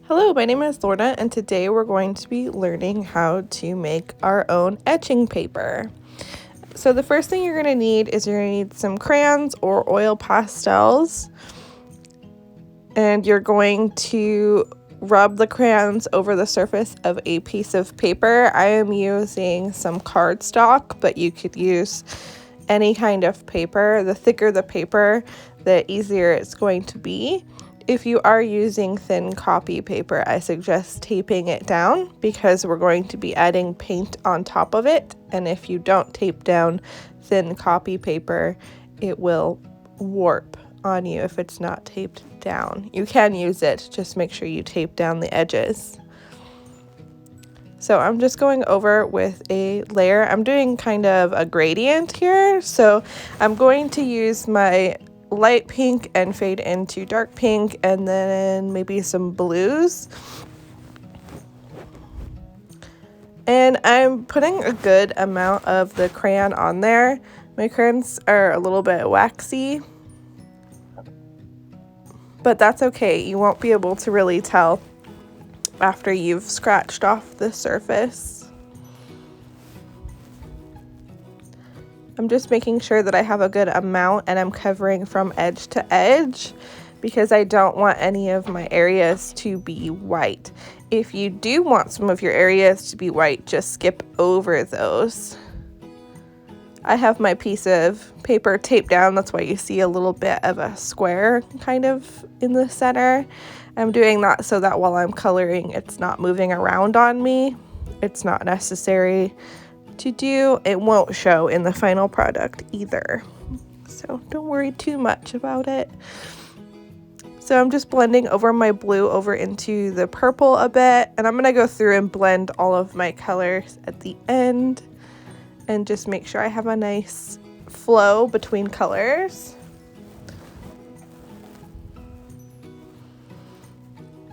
Hello, my name is Lorna, and today we're going to be learning how to make our own etching paper. So the first thing you're going to need is you're going to need some crayons or oil pastels, and you're going to rub the crayons over the surface of a piece of paper. I am using some cardstock, but you could use any kind of paper. The thicker the paper, the easier it's going to be. If you are using thin copy paper, I suggest taping it down because we're going to be adding paint on top of it. And if you don't tape down thin copy paper, it will warp on you if it's not taped down. You can use it, just make sure you tape down the edges. So I'm just going over with a layer. I'm doing kind of a gradient here. So I'm going to use my light pink and fade into dark pink, and then maybe some blues. And I'm putting a good amount of the crayon on there. My crayons are a little bit waxy, but that's okay. You won't be able to really tell after you've scratched off the surface. I'm just making sure that I have a good amount and I'm covering from edge to edge because I don't want any of my areas to be white. If you do want some of your areas to be white, just skip over those. I have my piece of paper taped down, that's why you see a little bit of a square kind of in the center. I'm doing that so that while I'm coloring, it's not moving around on me. It's not necessary to do. It won't show in the final product either, so don't worry too much about it. So I'm just blending over my blue over into the purple a bit, and I'm going to go through and blend all of my colors at the end and just make sure I have a nice flow between colors.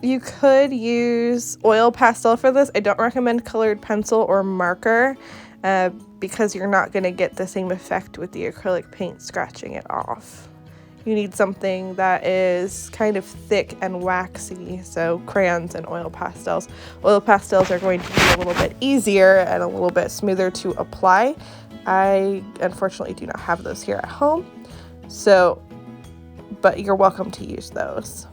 You could use oil pastel for this. I don't recommend colored pencil or marker because you're not going to get the same effect with the acrylic paint scratching it off. You need something that is kind of thick and waxy, so crayons and oil pastels. Oil pastels are going to be a little bit easier and a little bit smoother to apply. I unfortunately do not have those here at home, but you're welcome to use those.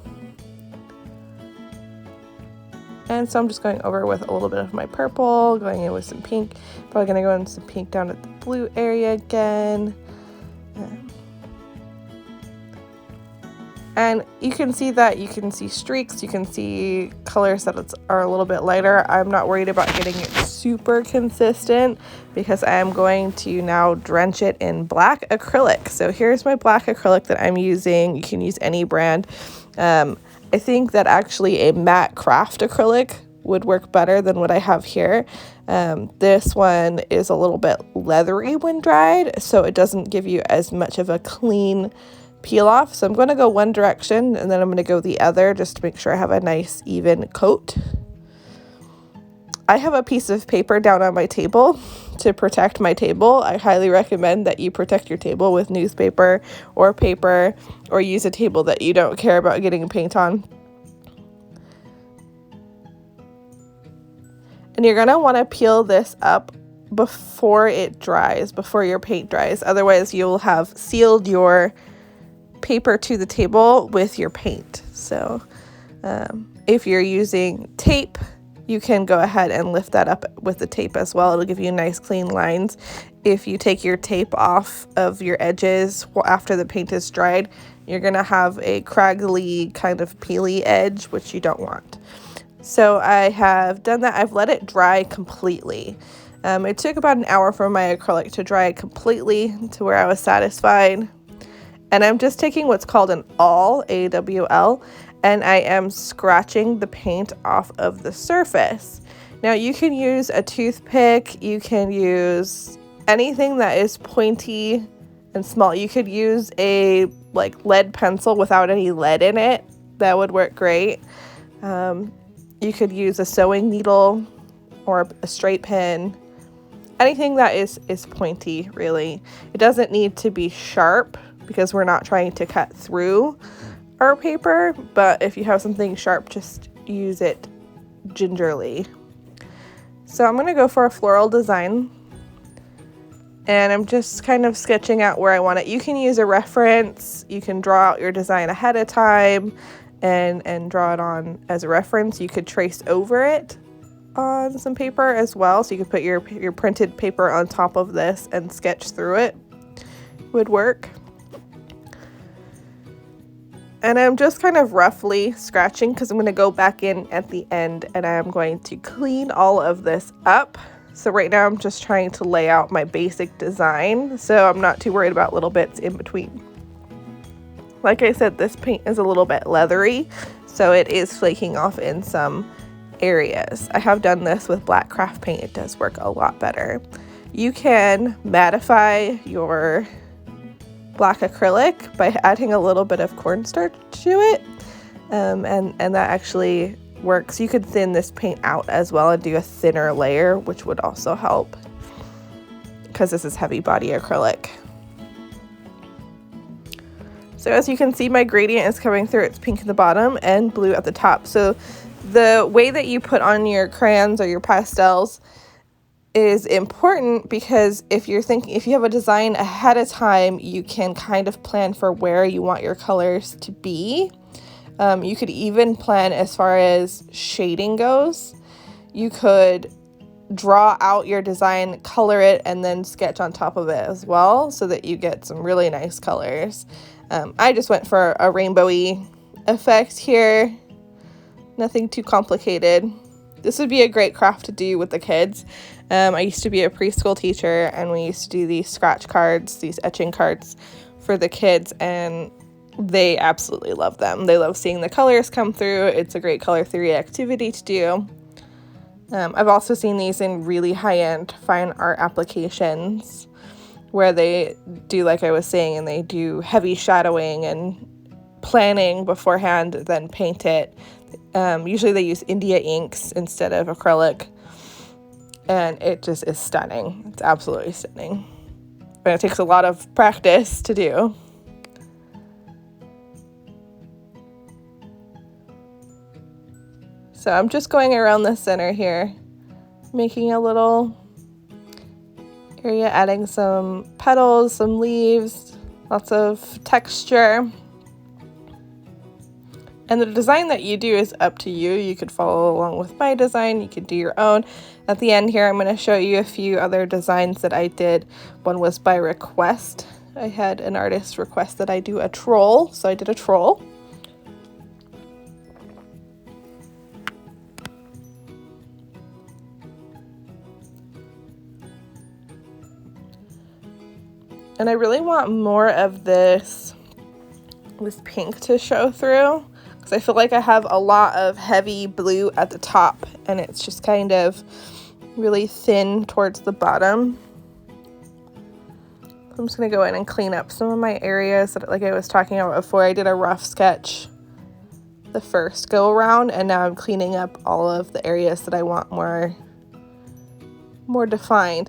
And so I'm just going over with a little bit of my purple, going in with some pink. Probably going to go in some pink down at the blue area again. And you can see streaks, you can see colors that are a little bit lighter. I'm not worried about getting it super consistent because I'm going to now drench it in black acrylic. So here's my black acrylic that I'm using. You can use any brand. I think that actually a matte craft acrylic would work better than what I have here. This one is a little bit leathery when dried, so it doesn't give you as much of a clean peel off. So I'm going to go one direction and then I'm going to go the other just to make sure I have a nice even coat. I have a piece of paper down on my table to protect my table. I highly recommend that you protect your table with newspaper or paper, or use a table that you don't care about getting paint on. And you're going to want to peel this up before it dries, before your paint dries. Otherwise, you'll have sealed your paper to the table with your paint. So if you're using tape, you can go ahead and lift that up with the tape as well. It'll give you nice clean lines. If you take your tape off of your edges after the paint is dried, you're going to have a craggly kind of peely edge, which you don't want. So I have done that. I've let it dry completely. It took about an hour for my acrylic to dry completely to where I was satisfied. And I'm just taking what's called an awl, A-W-L, and I am scratching the paint off of the surface. Now you can use a toothpick, you can use anything that is pointy and small. You could use a lead pencil without any lead in it. That would work great. You could use a sewing needle or a straight pin. Anything that is pointy, really. It doesn't need to be sharp because we're not trying to cut through our paper, but if you have something sharp, just use it gingerly. So I'm going to go for a floral design, and I'm just kind of sketching out where I want it. You can use a reference, you can draw out your design ahead of time and draw it on as a reference. You could trace over it on some paper as well, so you could put your printed paper on top of this and sketch through it. Would work. And I'm just kind of roughly scratching because I'm going to go back in at the end and I'm going to clean all of this up. So right now I'm just trying to lay out my basic design, so I'm not too worried about little bits in between. Like I said, this paint is a little bit leathery, so it is flaking off in some areas. I have done this with black craft paint. It does work a lot better. You can mattify your black acrylic by adding a little bit of cornstarch to it, and that actually works. You could thin this paint out as well and do a thinner layer, which would also help because this is heavy body acrylic. So as you can see, my gradient is coming through. It's pink at the bottom and blue at the top. So the way that you put on your crayons or your pastels is important, because if you have a design ahead of time, you can kind of plan for where you want your colors to be. You could even plan as far as shading goes. You could draw out your design, color it, and then sketch on top of it as well, so that you get some really nice colors. I just went for a rainbowy effect here. Nothing too complicated. This would be a great craft to do with the kids. I used to be a preschool teacher, and we used to do these scratch cards, these etching cards for the kids, and they absolutely love them. They love seeing the colors come through. It's a great color theory activity to do. I've also seen these in really high-end fine art applications where they do, like I was saying, and they do heavy shadowing and planning beforehand, then paint it. Usually they use India inks instead of acrylic, and it just is stunning. It's absolutely stunning. But it takes a lot of practice to do. So I'm just going around the center here, making a little area, adding some petals, some leaves, lots of texture. And the design that you do is up to you. You could follow along with my design. You could do your own. At the end here, I'm going to show you a few other designs that I did. One was by request. I had an artist request that I do a troll, so I did a troll. And I really want more of this pink to show through, because I feel like I have a lot of heavy blue at the top and it's just kind of really thin towards the bottom. I'm just going to go in and clean up some of my areas that, like I was talking about before, I did a rough sketch the first go around, and now I'm cleaning up all of the areas that I want more defined.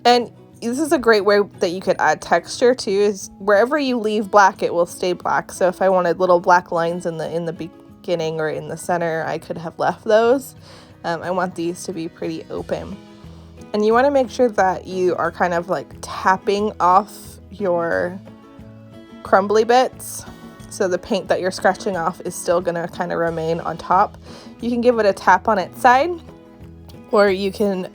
And this is a great way that you could add texture too, is wherever you leave black, it will stay black. So if I wanted little black lines in the beginning or in the center, I could have left those. I want these to be pretty open. And you want to make sure that you are kind of like tapping off your crumbly bits, so the paint that you're scratching off is still going to kind of remain on top. You can give it a tap on its side, or you can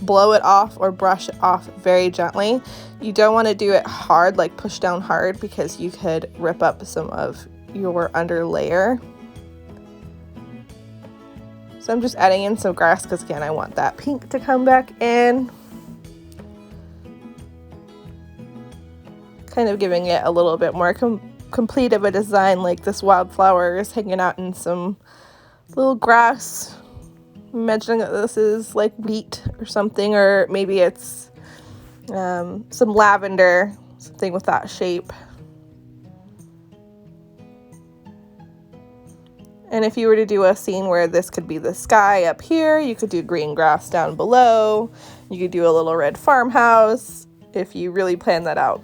blow it off or brush it off very gently. You don't want to do it hard, like push down hard, because you could rip up some of your under layer. So I'm just adding in some grass because, again, I want that pink to come back in. Kind of giving it a little bit more complete of a design, like this wildflower is hanging out in some little grass. I'm imagining that this is like wheat or something, or maybe it's some lavender, something with that shape. And if you were to do a scene where this could be the sky up here, you could do green grass down below. You could do a little red farmhouse if you really plan that out.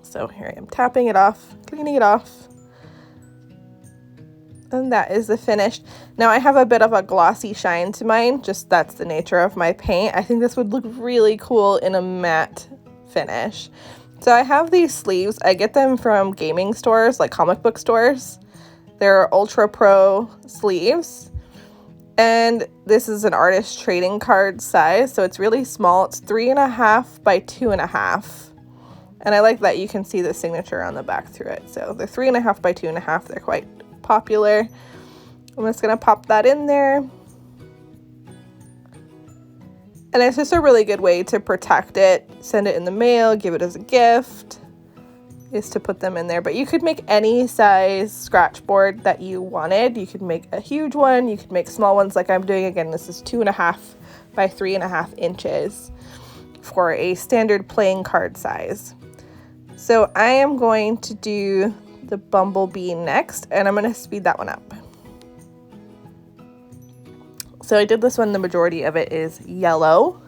So here I am tapping it off, cleaning it off. And that is the finished. Now I have a bit of a glossy shine to mine, just that's the nature of my paint. I think this would look really cool in a matte finish. So I have these sleeves. I get them from gaming stores, like comic book stores. They're Ultra Pro sleeves. And this is an artist trading card size, so it's really small. It's 3.5 by 2.5. And I like that you can see the signature on the back through it. So they're 3.5 by 2.5. They're quite popular. I'm just gonna pop that in there. And it's just a really good way to protect it, send it in the mail, give it as a gift, is to put them in there. But you could make any size scratchboard that you wanted. You could make a huge one, you could make small ones like I'm doing. Again, this is 2.5 by 3.5 inches for a standard playing card size. So I am going to do the bumblebee next, and I'm going to speed that one up. So I did this one, the majority of it is yellow,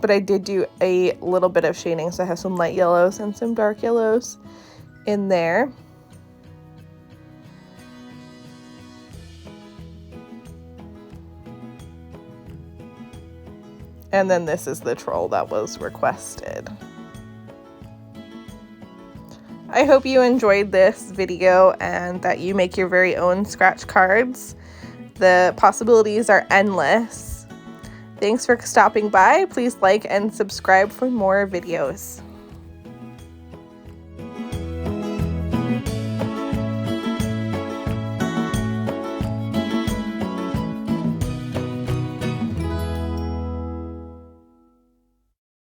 but I did do a little bit of shading, so I have some light yellows and some dark yellows in there. And then this is the troll that was requested. I hope you enjoyed this video and that you make your very own scratch cards. The possibilities are endless. Thanks for stopping by. Please like and subscribe for more videos.